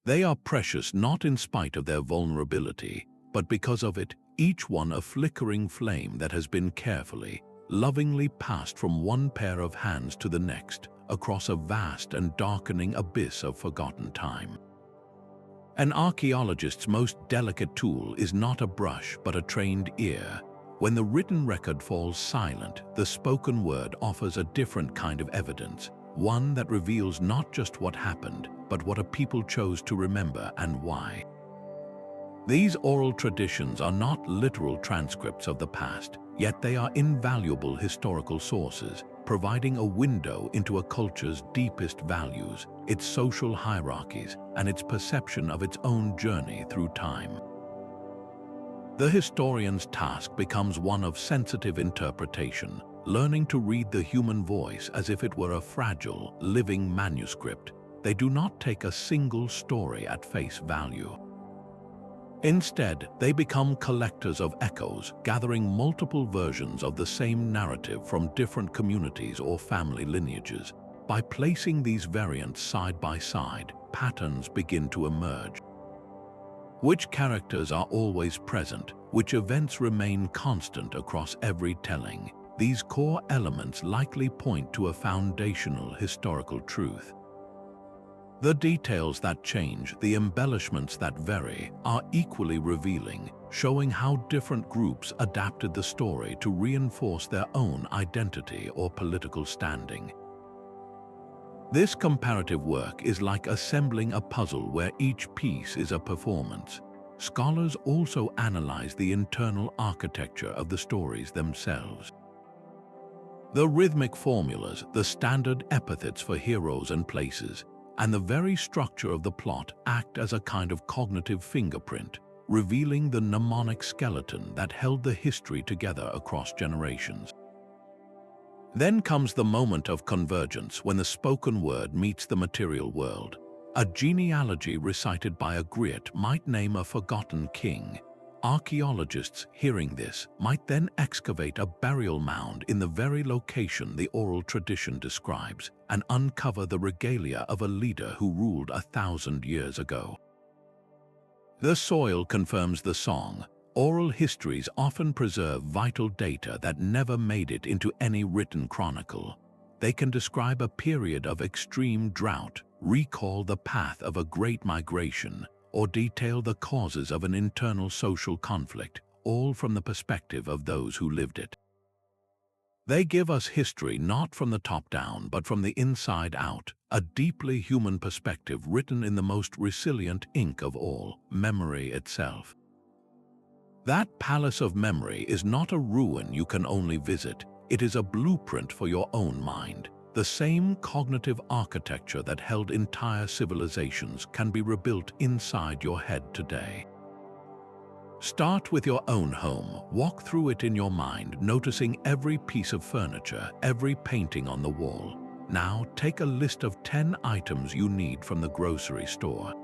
Speaker 1: They are precious not in spite of their vulnerability, but because of it, each one a flickering flame that has been carefully, lovingly passed from one pair of hands to the next, across a vast and darkening abyss of forgotten time. An archaeologist's most delicate tool is not a brush but a trained ear. When the written record falls silent, the spoken word offers a different kind of evidence, one that reveals not just what happened, but what a people chose to remember and why. These oral traditions are not literal transcripts of the past, yet they are invaluable historical sources, providing a window into a culture's deepest values, its social hierarchies, and its perception of its own journey through time. The historian's task becomes one of sensitive interpretation, learning to read the human voice as if it were a fragile, living manuscript. They do not take a single story at face value. Instead, they become collectors of echoes, gathering multiple versions of the same narrative from different communities or family lineages. By placing these variants side by side, patterns begin to emerge. Which characters are always present, which events remain constant across every telling. These core elements likely point to a foundational historical truth. The details that change, the embellishments that vary, are equally revealing, showing how different groups adapted the story to reinforce their own identity or political standing. This comparative work is like assembling a puzzle where each piece is a performance. Scholars also analyze the internal architecture of the stories themselves. The rhythmic formulas, the standard epithets for heroes and places, and the very structure of the plot act as a kind of cognitive fingerprint, revealing the mnemonic skeleton that held the history together across generations. Then comes the moment of convergence when the spoken word meets the material world. A genealogy recited by a Griot might name a forgotten king. Archaeologists, hearing this, might then excavate a burial mound in the very location the oral tradition describes and uncover the regalia of a leader who ruled 1,000 years ago. The soil confirms the song. Oral histories often preserve vital data that never made it into any written chronicle. They can describe a period of extreme drought, recall the path of a great migration, or detail the causes of an internal social conflict, all from the perspective of those who lived it. They give us history not from the top down, but from the inside out, a deeply human perspective written in the most resilient ink of all, memory itself. That palace of memory is not a ruin you can only visit, it is a blueprint for your own mind. The same cognitive architecture that held entire civilizations can be rebuilt inside your head today. Start with your own home. Walk through it in your mind, noticing every piece of furniture, every painting on the wall. Now take a list of 10 items you need from the grocery store.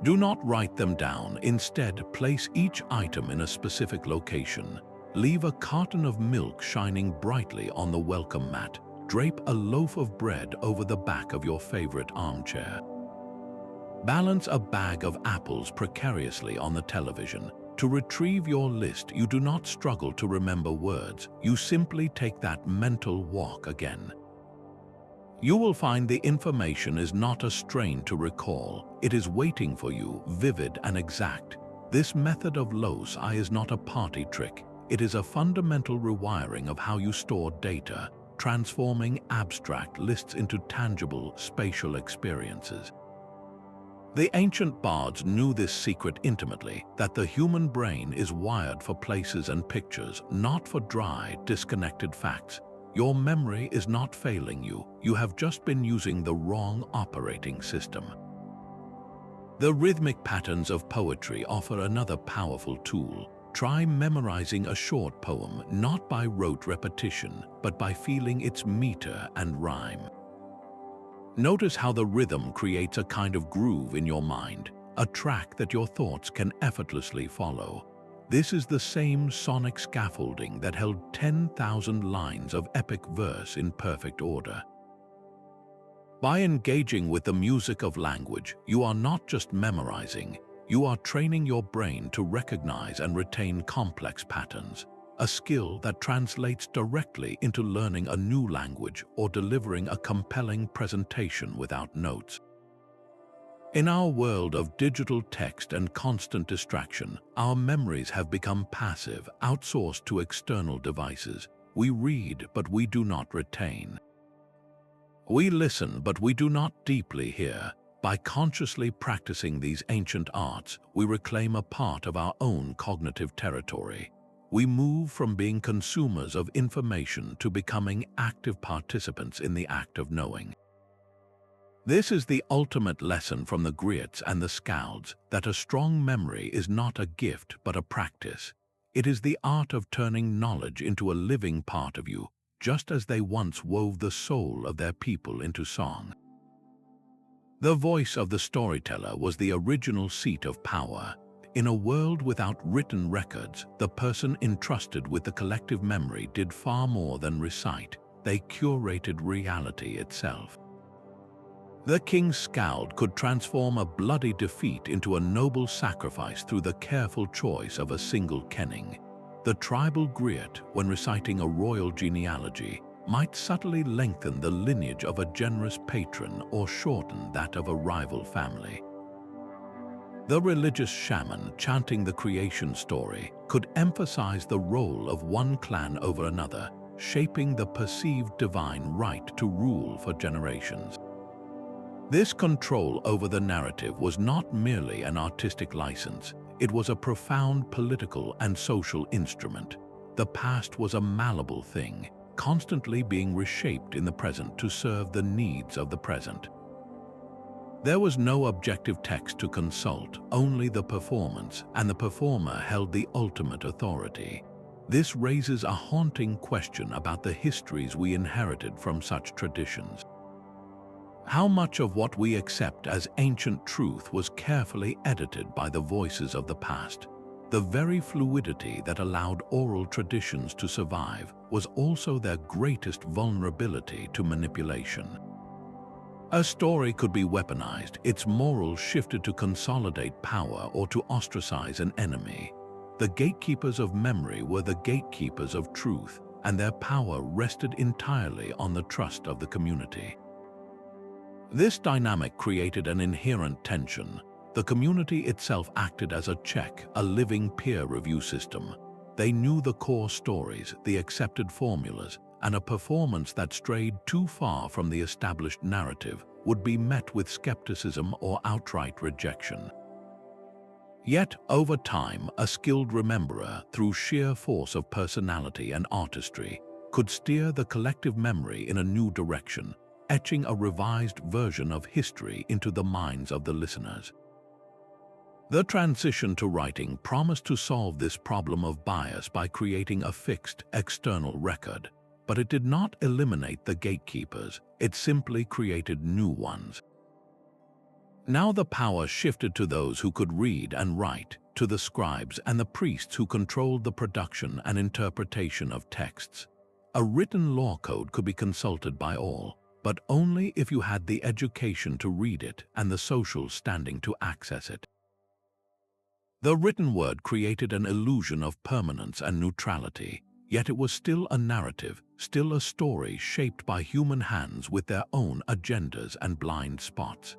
Speaker 1: Do not write them down. Instead, place each item in a specific location. Leave a carton of milk shining brightly on the welcome mat. Drape a loaf of bread over the back of your favorite armchair. Balance a bag of apples precariously on the television. To retrieve your list, you do not struggle to remember words. You simply take that mental walk again. You will find the information is not a strain to recall. It is waiting for you, vivid and exact. This method of loci is not a party trick. It is a fundamental rewiring of how you store data, transforming abstract lists into tangible, spatial experiences. The ancient bards knew this secret intimately, that the human brain is wired for places and pictures, not for dry, disconnected facts. Your memory is not failing you. You have just been using the wrong operating system. The rhythmic patterns of poetry offer another powerful tool. Try memorizing a short poem not by rote repetition, but by feeling its meter and rhyme. Notice how the rhythm creates a kind of groove in your mind, a track that your thoughts can effortlessly follow. This is the same sonic scaffolding that held 10,000 lines of epic verse in perfect order. By engaging with the music of language, you are not just memorizing, you are training your brain to recognize and retain complex patterns, a skill that translates directly into learning a new language or delivering a compelling presentation without notes. In our world of digital text and constant distraction, our memories have become passive, outsourced to external devices. We read, but we do not retain. We listen, but we do not deeply hear. By consciously practicing these ancient arts, we reclaim a part of our own cognitive territory. We move from being consumers of information to becoming active participants in the act of knowing. This is the ultimate lesson from the Griots and the Skalds, that a strong memory is not a gift but a practice. It is the art of turning knowledge into a living part of you, just as they once wove the soul of their people into song. The voice of the storyteller was the original seat of power. In a world without written records, the person entrusted with the collective memory did far more than recite. They curated reality itself. The king's skald could transform a bloody defeat into a noble sacrifice through the careful choice of a single kenning. The tribal griot, when reciting a royal genealogy, might subtly lengthen the lineage of a generous patron or shorten that of a rival family. The religious shaman chanting the creation story could emphasize the role of one clan over another, shaping the perceived divine right to rule for generations. This control over the narrative was not merely an artistic license, it was a profound political and social instrument. The past was a malleable thing, constantly being reshaped in the present to serve the needs of the present. There was no objective text to consult, only the performance, and the performer held the ultimate authority. This raises a haunting question about the histories we inherited from such traditions. How much of what we accept as ancient truth was carefully edited by the voices of the past? The very fluidity that allowed oral traditions to survive was also their greatest vulnerability to manipulation. A story could be weaponized, its morals shifted to consolidate power or to ostracize an enemy. The gatekeepers of memory were the gatekeepers of truth, and their power rested entirely on the trust of the community. This dynamic created an inherent tension. The community itself acted as a check, a living peer review system. They knew the core stories, the accepted formulas, and a performance that strayed too far from the established narrative would be met with skepticism or outright rejection. Yet, over time, a skilled rememberer, through sheer force of personality and artistry, could steer the collective memory in a new direction, etching a revised version of history into the minds of the listeners. The transition to writing promised to solve this problem of bias by creating a fixed, external record, but it did not eliminate the gatekeepers, it simply created new ones. Now the power shifted to those who could read and write, to the scribes and the priests who controlled the production and interpretation of texts. A written law code could be consulted by all, but only if you had the education to read it and the social standing to access it. The written word created an illusion of permanence and neutrality, yet it was still a narrative, still a story shaped by human hands with their own agendas and blind spots.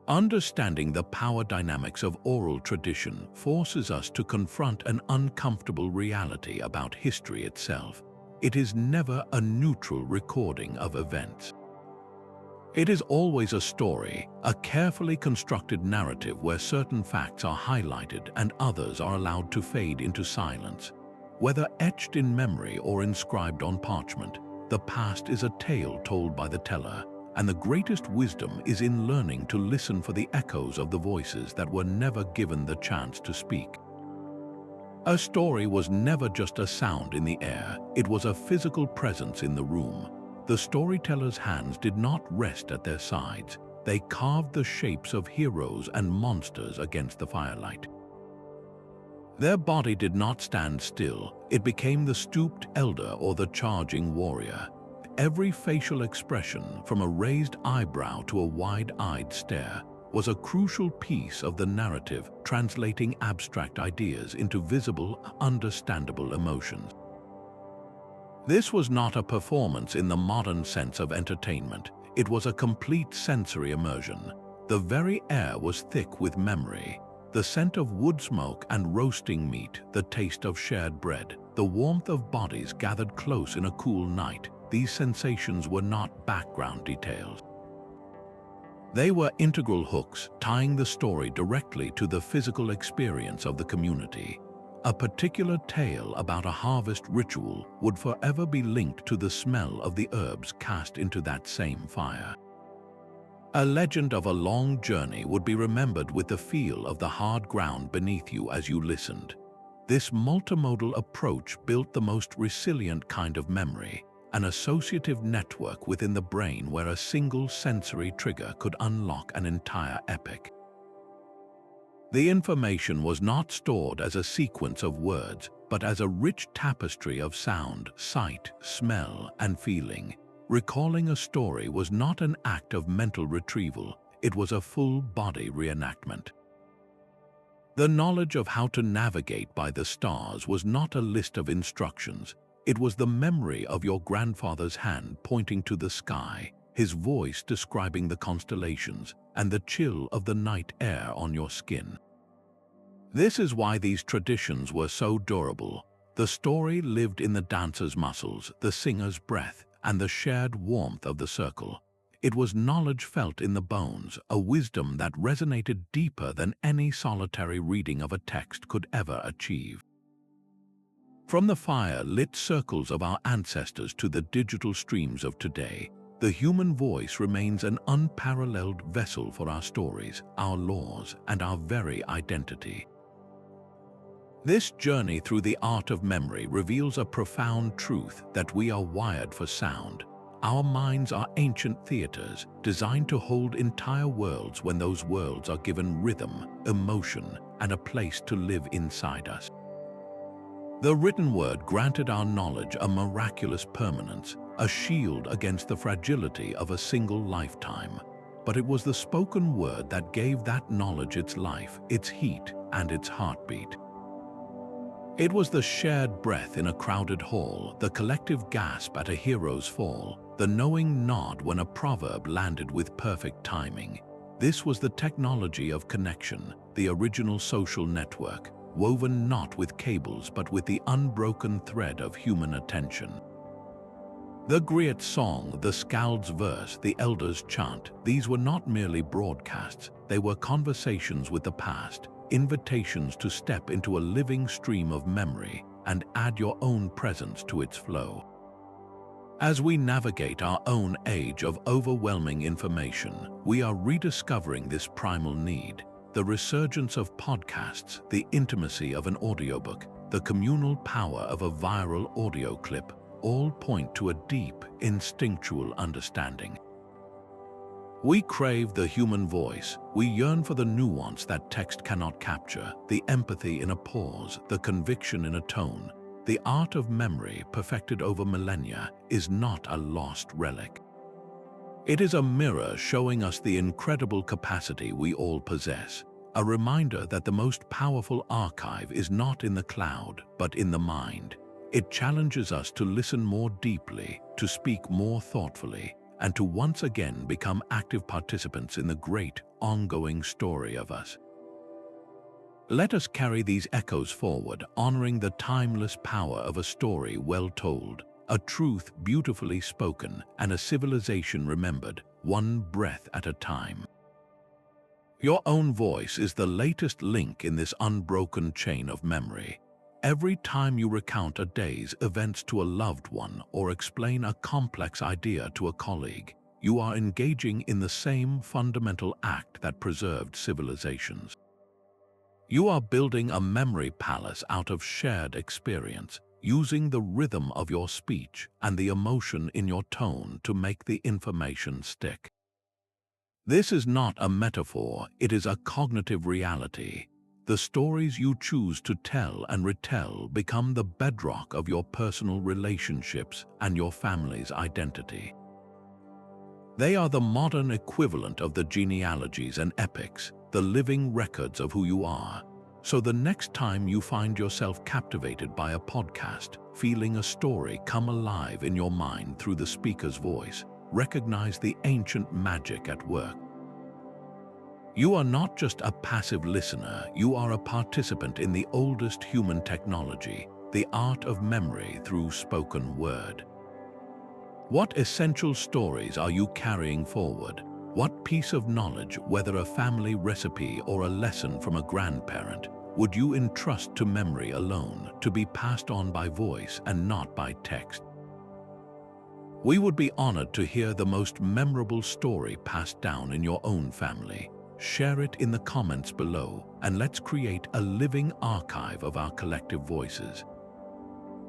Speaker 1: Understanding the power dynamics of oral tradition forces us to confront an uncomfortable reality about history itself. It is never a neutral recording of events. It is always a story, a carefully constructed narrative where certain facts are highlighted and others are allowed to fade into silence. Whether etched in memory or inscribed on parchment, the past is a tale told by the teller, and the greatest wisdom is in learning to listen for the echoes of the voices that were never given the chance to speak. A story was never just a sound in the air, it was a physical presence in the room. The storyteller's hands did not rest at their sides, they carved the shapes of heroes and monsters against the firelight. Their body did not stand still, it became the stooped elder or the charging warrior. Every facial expression, from a raised eyebrow to a wide-eyed stare, was a crucial piece of the narrative, translating abstract ideas into visible, understandable emotions. This was not a performance in the modern sense of entertainment, it was a complete sensory immersion. The very air was thick with memory. The scent of wood smoke and roasting meat, the taste of shared bread, the warmth of bodies gathered close in a cool night, these sensations were not background details. They were integral hooks tying the story directly to the physical experience of the community. A particular tale about a harvest ritual would forever be linked to the smell of the herbs cast into that same fire. A legend of a long journey would be remembered with the feel of the hard ground beneath you as you listened. This multimodal approach built the most resilient kind of memory, an associative network within the brain where a single sensory trigger could unlock an entire epic. The information was not stored as a sequence of words, but as a rich tapestry of sound, sight, smell, and feeling. Recalling a story was not an act of mental retrieval, it was a full-body reenactment. The knowledge of how to navigate by the stars was not a list of instructions. It was the memory of your grandfather's hand pointing to the sky, his voice describing the constellations, and the chill of the night air on your skin. This is why these traditions were so durable. The story lived in the dancer's muscles, the singer's breath, and the shared warmth of the circle. It was knowledge felt in the bones, a wisdom that resonated deeper than any solitary reading of a text could ever achieve. From the fire-lit circles of our ancestors to the digital streams of today, the human voice remains an unparalleled vessel for our stories, our laws, and our very identity. This journey through the art of memory reveals a profound truth that we are wired for sound. Our minds are ancient theaters designed to hold entire worlds when those worlds are given rhythm, emotion, and a place to live inside us. The written word granted our knowledge a miraculous permanence, a shield against the fragility of a single lifetime. But it was the spoken word that gave that knowledge its life, its heat, and its heartbeat. It was the shared breath in a crowded hall, the collective gasp at a hero's fall, the knowing nod when a proverb landed with perfect timing. This was the technology of connection, the original social network, woven not with cables but with the unbroken thread of human attention. The Griot song, the skald's verse, the elder's chant, these were not merely broadcasts, they were conversations with the past, invitations to step into a living stream of memory and add your own presence to its flow. As we navigate our own age of overwhelming information, we are rediscovering this primal need. The resurgence of podcasts, the intimacy of an audiobook, the communal power of a viral audio clip, all point to a deep, instinctual understanding. We crave the human voice. We yearn for the nuance that text cannot capture, the empathy in a pause, the conviction in a tone. The art of memory, perfected over millennia, is not a lost relic. It is a mirror showing us the incredible capacity we all possess, a reminder that the most powerful archive is not in the cloud, but in the mind. It challenges us to listen more deeply, to speak more thoughtfully, and to once again become active participants in the great, ongoing story of us. Let us carry these echoes forward, honoring the timeless power of a story well told, a truth beautifully spoken, and a civilization remembered, one breath at a time. Your own voice is the latest link in this unbroken chain of memory. Every time you recount a day's events to a loved one or explain a complex idea to a colleague, you are engaging in the same fundamental act that preserved civilizations. You are building a memory palace out of shared experience, using the rhythm of your speech and the emotion in your tone to make the information stick. This is not a metaphor, it is a cognitive reality. The stories you choose to tell and retell become the bedrock of your personal relationships and your family's identity. They are the modern equivalent of the genealogies and epics, the living records of who you are. So the next time you find yourself captivated by a podcast, feeling a story come alive in your mind through the speaker's voice, recognize the ancient magic at work. You are not just a passive listener, you are a participant in the oldest human technology, the art of memory through spoken word. What essential stories are you carrying forward? What piece of knowledge, whether a family recipe or a lesson from a grandparent, would you entrust to memory alone, to be passed on by voice and not by text? We would be honored to hear the most memorable story passed down in your own family. Share it in the comments below, and let's create a living archive of our collective voices.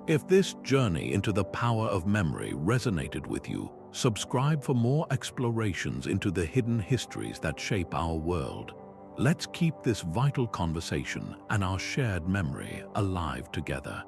Speaker 1: If this journey into the power of memory resonated with you, subscribe for more explorations into the hidden histories that shape our world. Let's keep this vital conversation and our shared memory alive together.